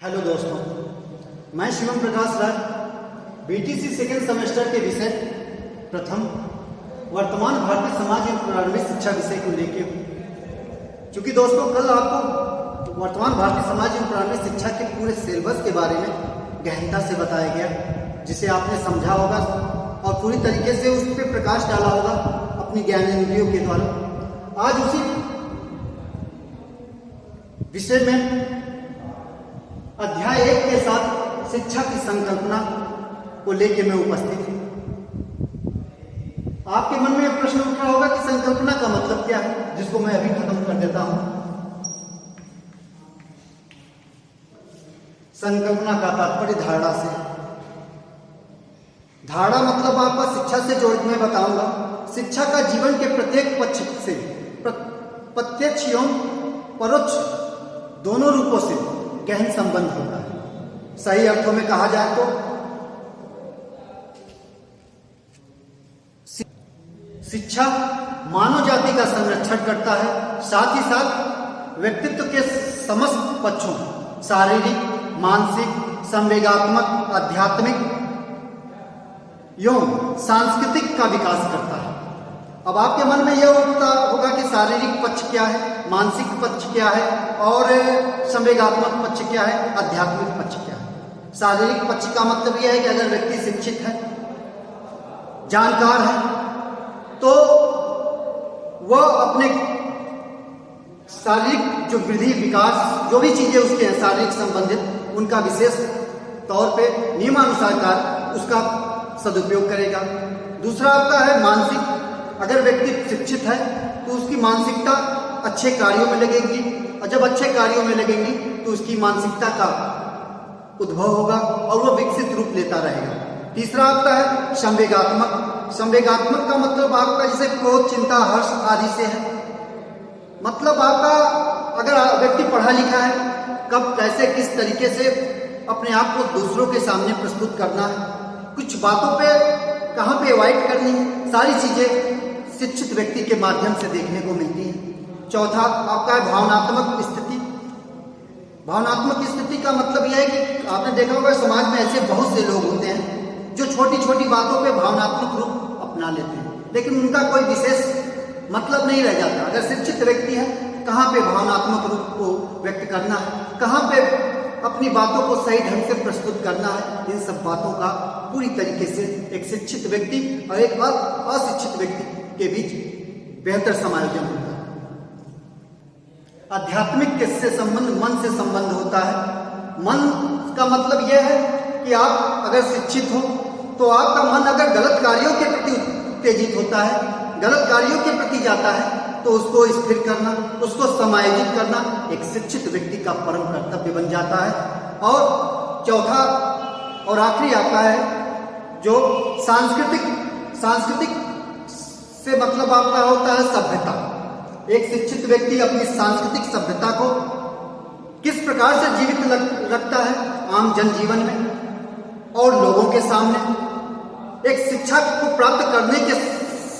Hello दोस्तों, मैं Shivam Prakash Rai BTC second semester के विषय प्रथम वर्तमान भारतीय समाज एवं प्रारंभिक शिक्षा विषय को लेके हूँ। चूँकि दोस्तों कल आपको वर्तमान भारतीय समाज एवं प्रारंभिक शिक्षा के पूरे सिलेबस के बारे में गहनता से बताया गया, जिसे आपने समझा होगा और पूरी तरीके से उस पर प्रकाश डाला होगा अपनी ज्ञानेंद्रियों के द्वारा। आज उसी विषय में अध्याय 1 के साथ शिक्षा की संकल्पना को लेकर मैं उपस्थित हूं। आपके मन में प्रश्न उठा होगा कि संकल्पना का मतलब क्या है, जिसको मैं अभी खत्म कर देता हूं। संकल्पना का तात्पर्य धारणा से। धारणा मतलब आपका शिक्षा से जोड़ मैं बताऊंगा। शिक्षा का जीवन के प्रत्येक पक्ष से प्रत्यक्ष एवं परोक्ष दोनों रूपों से गहन संबंध होता है। सही अर्थों में कहा जाए तो शिक्षा मानव जाति का संरक्षण करता है, साथ ही साथ व्यक्तित्व के समस्त पक्षों शारीरिक, मानसिक, संवेगात्मक, आध्यात्मिक एवं सांस्कृतिक का विकास करता है। अब आपके मन में यह उठता होगा कि शारीरिक पक्ष क्या है, मानसिक पक्ष क्या है और संवेगात्मक पक्ष क्या है, आध्यात्मिक पक्ष क्या है। शारीरिक पक्ष का मतलब यह है कि अगर व्यक्ति शिक्षित है, जानकार है, तो वह अपने शारीरिक जो वृद्धि विकास जो भी चीजें उसके हैं शारीरिक संबंधित, उनका विशेष तौर पे नियमानुसार उसका सदुपयोग करेगा। दूसरा आपका है मानसिक। अगर व्यक्ति शिक्षित है तो उसकी मानसिकता अच्छे कार्यों में लगेगी, और जब अच्छे कार्यों में लगेंगी तो उसकी मानसिकता का उद्भव होगा और वह विकसित रूप लेता रहेगा। तीसरा आपका है संवेगात्मक। संवेगात्मक का मतलब आपका जैसे क्रोध, चिंता, हर्ष आदि से है। मतलब आपका अगर व्यक्ति पढ़ा लिखा है, कब कैसे किस तरीके से अपने आप को दूसरों के सामने प्रस्तुत करना है, कुछ बातों पे कहाँ पे अवॉइड करनी है, सारी चीजें शिक्षित व्यक्ति के माध्यम से देखने को मिलती है। चौथा आपका है भावनात्मक स्थिति। भावनात्मक स्थिति का मतलब यह है कि आपने देखा होगा समाज में ऐसे बहुत से लोग होते हैं जो छोटी छोटी बातों पे भावनात्मक रूप अपना लेते हैं, लेकिन उनका कोई विशेष मतलब नहीं रह जाता। अगर शिक्षित व्यक्ति है, कहाँ पे भावनात्मक रूप को व्यक्त करना है, कहाँ पे अपनी बातों को सही ढंग से प्रस्तुत करना है, इन सब बातों का पूरी तरीके से एक शिक्षित व्यक्ति और एक अशिक्षित व्यक्ति के बीच बेहतर समायोजन होता है। आध्यात्मिक किससे संबंध? मन से संबंध होता है। मन का मतलब यह है कि आप अगर शिक्षित हो तो आपका मन अगर गलत कार्यों के प्रति उत्तेजित होता है, गलत कार्यों के प्रति जाता है, तो उसको स्थिर करना, उसको समायोजित करना एक शिक्षित व्यक्ति का परम कर्तव्य बन जाता है। और चौथा और आखिरी आपका है जो सांस्कृतिक से मतलब आपका होता है सभ्यता। एक शिक्षित व्यक्ति अपनी सांस्कृतिक सभ्यता को किस प्रकार से जीवित रखता है आम जनजीवन में और लोगों के सामने। एक शिक्षा को प्राप्त करने के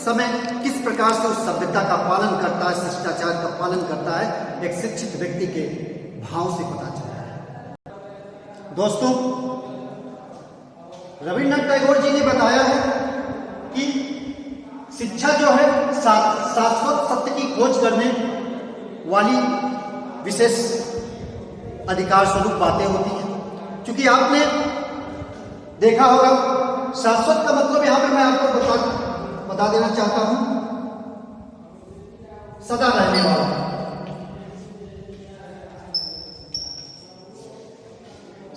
समय किस प्रकार से उस सभ्यता का पालन करता है, शिष्टाचार का पालन करता है, एक शिक्षित व्यक्ति के भाव से पता चलता है। दोस्तों, रविन्द्रनाथ टैगोर जी ने बताया है कि शिक्षा जो है शाश्वत सत्य की खोज करने वाली विशेष अधिकार स्वरूप बातें होती हैं। क्योंकि आपने देखा होगा शाश्वत का मतलब यहां पे मैं आपको बता देना चाहता हूं, सदा रहने वाला।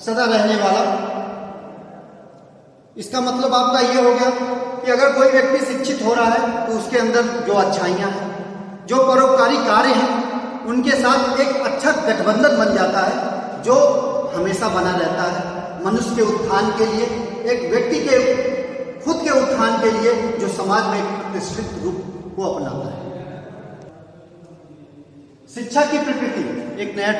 सदा रहने वाला इसका मतलब आपका यह हो गया कि अगर कोई व्यक्ति शिक्षित हो रहा है तो उसके अंदर जो अच्छाइयां हैं, जो परोपकारी कार्य हैं, उनके साथ एक अच्छा गठबंधन बन जाता है जो हमेशा बना रहता है मनुष्य के उत्थान के लिए, एक व्यक्ति के खुद के उत्थान के लिए, जो समाज में एक प्रतिष्ठित रूप को अपनाता है। शिक्षा की प्रकृति एक नया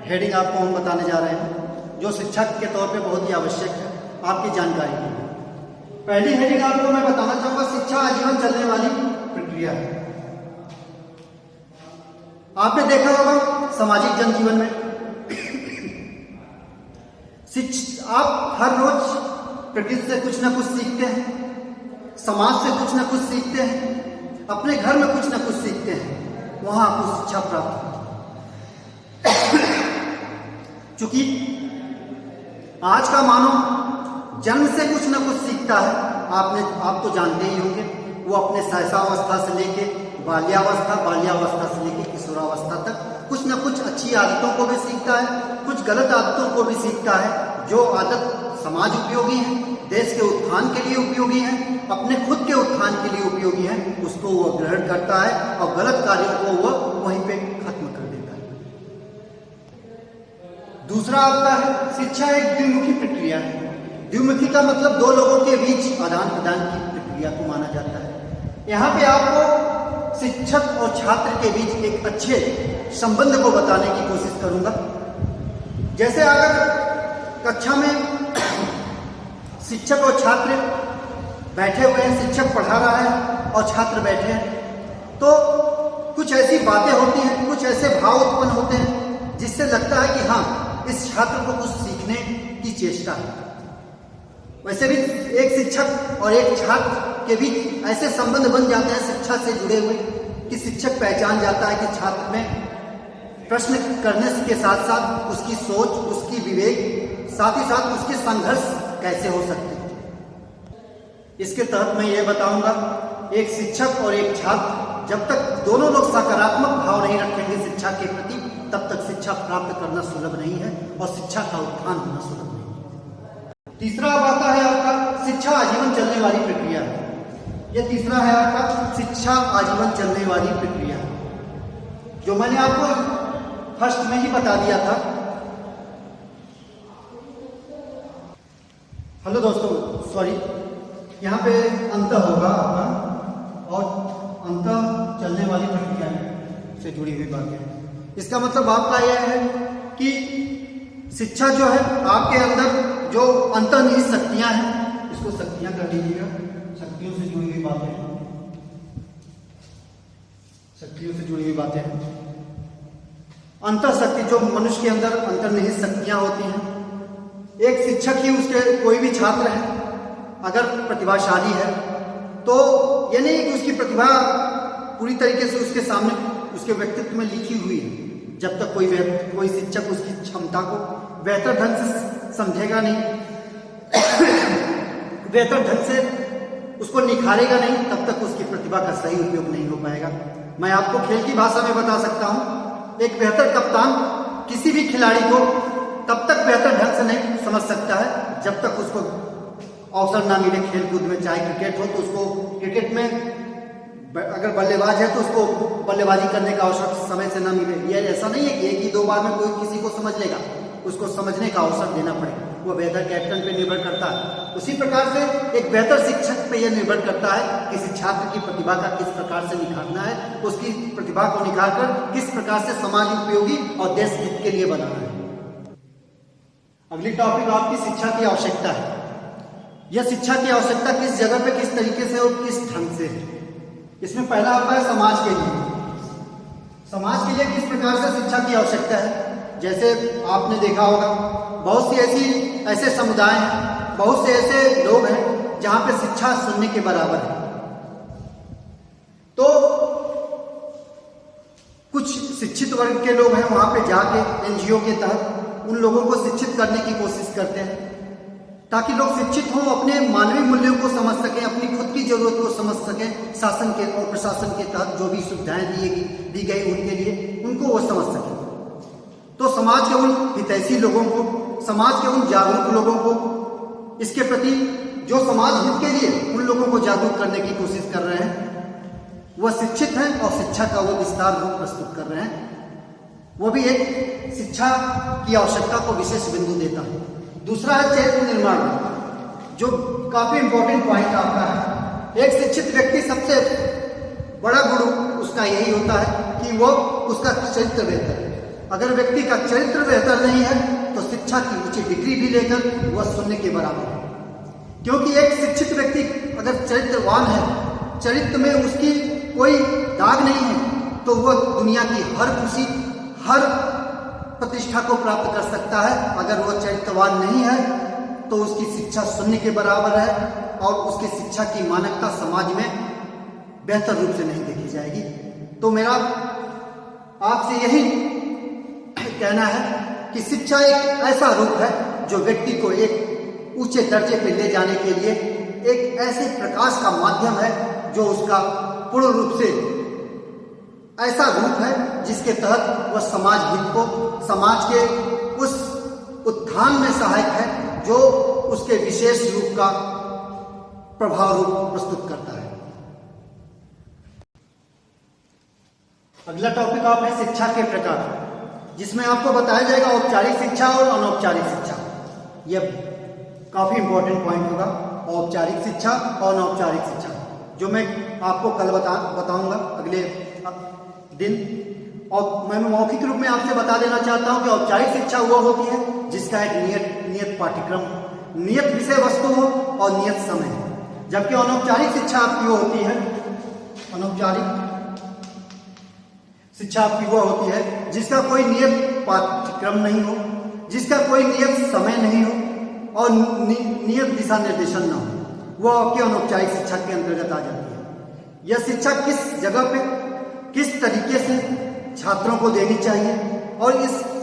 हेडिंग आपको हम बताने जा रहे हैं, जो शिक्षा के तौर पे बहुत ही आवश्यक है आपकी जानकारी के लिए। पहली हेडिंग आपको मैं बताना चाहूंगा, शिक्षा आजीवन चलने वाली प्रक्रिया है। आपने देखा होगा सामाजिक जनजीवन में आप हर रोज प्रकृति से कुछ ना कुछ सीखते हैं, समाज से कुछ ना कुछ सीखते हैं, अपने घर में कुछ ना कुछ सीखते हैं, वहां आपको शिक्षा प्राप्त होती है। चूंकि आज का मानव जन्म से कुछ ना कुछ सीखता है, आप तो जानते ही होंगे, वो अपने शैशवावस्था से लेके बाल्यावस्था से लेके किशोरावस्था तक कुछ ना कुछ अच्छी आदतों को भी सीखता है, कुछ गलत आदतों को भी सीखता है। जो आदत समाज उपयोगी है, देश के उत्थान के लिए उपयोगी है, अपने खुद के उत्थान के लिए उपयोगी है, उसको वह ग्रहण करता है और गलत कार्यों को वह वहीं पे खत्म कर देता है। दूसरा आपका है शिक्षा एक द्विमुखी प्रक्रिया है। द्विमुखी का मतलब दो लोगों के बीच आदान प्रदान की प्रक्रिया को माना जाता है। यहाँ पे आपको शिक्षक और छात्र के बीच एक अच्छे संबंध को बताने की कोशिश करूंगा। जैसे अगर कक्षा में शिक्षक और छात्र बैठे हुए हैं, शिक्षक पढ़ा रहा है और छात्र बैठे हैं, तो कुछ ऐसी बातें होती हैं, कुछ ऐसे भाव उत्पन्न होते हैं जिससे लगता है कि हाँ, इस छात्र को कुछ सीखने की चेष्टा है। वैसे भी एक शिक्षक और एक छात्र के बीच ऐसे संबंध बन जाते हैं शिक्षा से जुड़े हुए कि शिक्षक पहचान जाता है कि छात्र में प्रश्न करने के साथ साथ उसकी सोच, उसकी विवेक, साथ ही साथ उसके संघर्ष कैसे हो सकते हैं। इसके तहत मैं ये बताऊंगा, एक शिक्षक और एक छात्र जब तक दोनों लोग सकारात्मक भाव नहीं रखेंगे शिक्षा के प्रति, तब तक शिक्षा प्राप्त करना सुलभ नहीं है और शिक्षा का उत्थान होना सुलभ नहीं है। तीसरा अब आता है आपका शिक्षा आजीवन चलने वाली प्रक्रिया है। यह तीसरा है आपका शिक्षा आजीवन चलने वाली प्रक्रिया, जो मैंने आपको फर्स्ट में ही बता दिया था। हेलो दोस्तों, सॉरी, यहाँ पे अंत होगा आपका और अंत चलने वाली प्रक्रिया से जुड़ी हुई बातें। इसका मतलब आपका यह है कि शिक्षा जो है आपके अंदर जो अंतर्निहित शक्तियां हैं, इसको शक्तियां कर लीजिएगा, शक्तियों से जुड़ी हुई बातें हैं, शक्तियों से जुड़ी हुई बातें हैं। अंतर शक्ति जो मनुष्य के अंदर अंतर्निहित शक्तियां होती हैं, एक शिक्षक ही उसके कोई भी छात्र है अगर प्रतिभाशाली है तो ये नहीं कि उसकी प्रतिभा पूरी तरीके से उसके सामने उसके व्यक्तित्व में लिखी हुई है। जब तक कोई शिक्षक उसकी क्षमता को बेहतर ढंग से समझेगा नहीं, बेहतर ढंग से उसको निखारेगा नहीं, तब तक उसकी प्रतिभा का सही उपयोग नहीं हो पाएगा। मैं आपको खेल की भाषा में बता सकता हूं, एक बेहतर कप्तान किसी भी खिलाड़ी को तब तक बेहतर ढंग से नहीं समझ सकता है जब तक उसको अवसर ना मिले खेल कूद में। चाहे क्रिकेट हो तो उसको क्रिकेट में, अगर बल्लेबाज है तो उसको बल्लेबाजी करने का अवसर समय से ना मिले। यह ऐसा नहीं है कि एक ही दो बार में कोई किसी को समझ लेगा, उसको समझने का अवसर देना पड़ेगा। वो बेहतर कैप्टन पे निर्भर करता है। उसी प्रकार से एक बेहतर शिक्षक पे यह निर्भर करता है किसी छात्र की प्रतिभा का किस प्रकार से निखारना है, उसकी प्रतिभा को निखार कर किस प्रकार से समाज उपयोगी और देश हित के लिए बनाना है। अगली टॉपिक आपकी शिक्षा की आवश्यकता है। यह शिक्षा की आवश्यकता किस जगह पे, किस तरीके से और किस ढंग से है। इसमें पहला आता है समाज के लिए। समाज के लिए किस प्रकार से शिक्षा की आवश्यकता है। जैसे आपने देखा होगा, बहुत सी ऐसे समुदाय हैं, बहुत से ऐसे लोग हैं जहां पे शिक्षा शून्य के बराबर है। तो कुछ शिक्षित वर्ग के लोग हैं, वहां पे जाके एनजीओ के तहत उन लोगों को शिक्षित करने की कोशिश करते हैं ताकि लोग शिक्षित हों, अपने मानवीय मूल्यों को समझ सकें, अपनी खुद की जरूरत को समझ सकें। शासन के और प्रशासन के तहत जो भी सुविधाएं दी गई उनके लिए, उनको वो समझ सकें। तो समाज के उन हितैषी लोगों को, समाज के उन जागरूक लोगों को इसके प्रति जो समाज हित के लिए उन लोगों को जागरूक करने की कोशिश कर रहे हैं, वह शिक्षित हैं और शिक्षा का वो विस्तार रूप प्रस्तुत कर रहे हैं। वो भी एक शिक्षा की आवश्यकता को विशेष बिंदु देता है। दूसरा है चरित्र निर्माण, जो काफी इंपॉर्टेंट पॉइंट आपका है। एक शिक्षित व्यक्ति सबसे बड़ा गुण उसका यही होता है कि वो उसका चरित्र बेहतर है। अगर व्यक्ति का चरित्र बेहतर नहीं है तो शिक्षा की ऊंची डिग्री भी लेकर वह शून्य के बराबर है। क्योंकि एक शिक्षित व्यक्ति अगर चरित्रवान है, चरित्र में उसकी कोई दाग नहीं है, तो वह दुनिया की हर खुशी, हर प्रतिष्ठा को प्राप्त कर सकता है। अगर वो चरित्रवान नहीं है तो उसकी शिक्षा शून्य के बराबर है और उसकी शिक्षा की मानकता समाज में बेहतर रूप से नहीं देखी जाएगी। तो मेरा आपसे यही कहना है कि शिक्षा एक ऐसा रूप है जो व्यक्ति को एक ऊंचे दर्जे पर ले जाने के लिए एक ऐसे प्रकाश का माध्यम है जो उसका पूर्ण रूप से ऐसा रूप है जिसके तहत वह समाज हित को, समाज के उस उत्थान में सहायक है जो उसके विशेष रूप का प्रभाव रूप प्रस्तुत करता है। अगला टॉपिक आप है शिक्षा के प्रकार, जिसमें आपको बताया जाएगा औपचारिक शिक्षा और अनौपचारिक शिक्षा। यह काफी इंपॉर्टेंट पॉइंट होगा, औपचारिक शिक्षा और अनौपचारिक शिक्षा, जो मैं आपको कल बताऊंगा अगले दिन। और मैं मौखिक रूप में आपसे बता देना चाहता हूं कि औपचारिक शिक्षा वह होती है जिसका एक नियत पाठ्यक्रम, नियत विषय वस्तु हो और नियत समय, जबकि अनौपचारिक शिक्षा आपकी वो होती है, अनौपचारिक शिक्षा आपकी वो होती है जिसका कोई नियत पाठ्यक्रम नहीं हो, जिसका कोई नियत समय नहीं हो और नियत दिशा निर्देशन ना हो, वो आपकी अनौपचारिक शिक्षा के अंतर्गत आ जाती है। यह शिक्षा किस जगह पे किस तरीके से छात्रों को देनी चाहिए और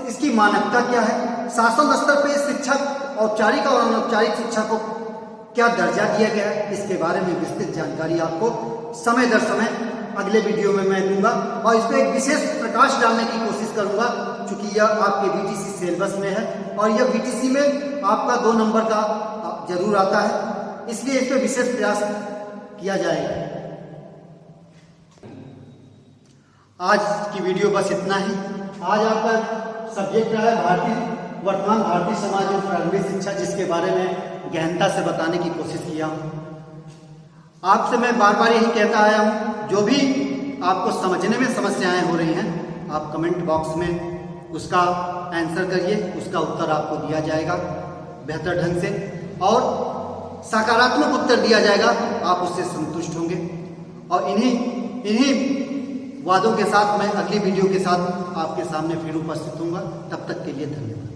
इसकी मानकता क्या है, शासन स्तर पे शिक्षा औपचारिक और अनौपचारिक शिक्षा को क्या दर्जा दिया गया है, इसके बारे में विस्तृत जानकारी आपको समय दर समय अगले वीडियो में मैं दूंगा और इस पर एक विशेष प्रकाश डालने की कोशिश करूंगा, क्योंकि यह आपके बीटीसी सिलेबस में है और यह बीटीसी में आपका 2 नंबर का जरूर आता है, इसलिए इस पर विशेष प्रयास किया जाएगा। आज की वीडियो बस इतना ही। आज आपका सब्जेक्ट रहा है वर्तमान भारतीय समाज और प्रारंभिक शिक्षा, जिसके बारे में गहनता से बताने की कोशिश किया हूँ। आपसे मैं बार बार यही कहता आया हूँ, जो भी आपको समझने में समस्याएं हो रही हैं आप कमेंट बॉक्स में उसका आंसर करिए, उसका उत्तर आपको दिया जाएगा बेहतर ढंग से और सकारात्मक उत्तर दिया जाएगा, आप उससे संतुष्ट होंगे। और इन्हीं वादों के साथ मैं अगली वीडियो के साथ आपके सामने फिर उपस्थित हूँगा। तब तक के लिए धन्यवाद।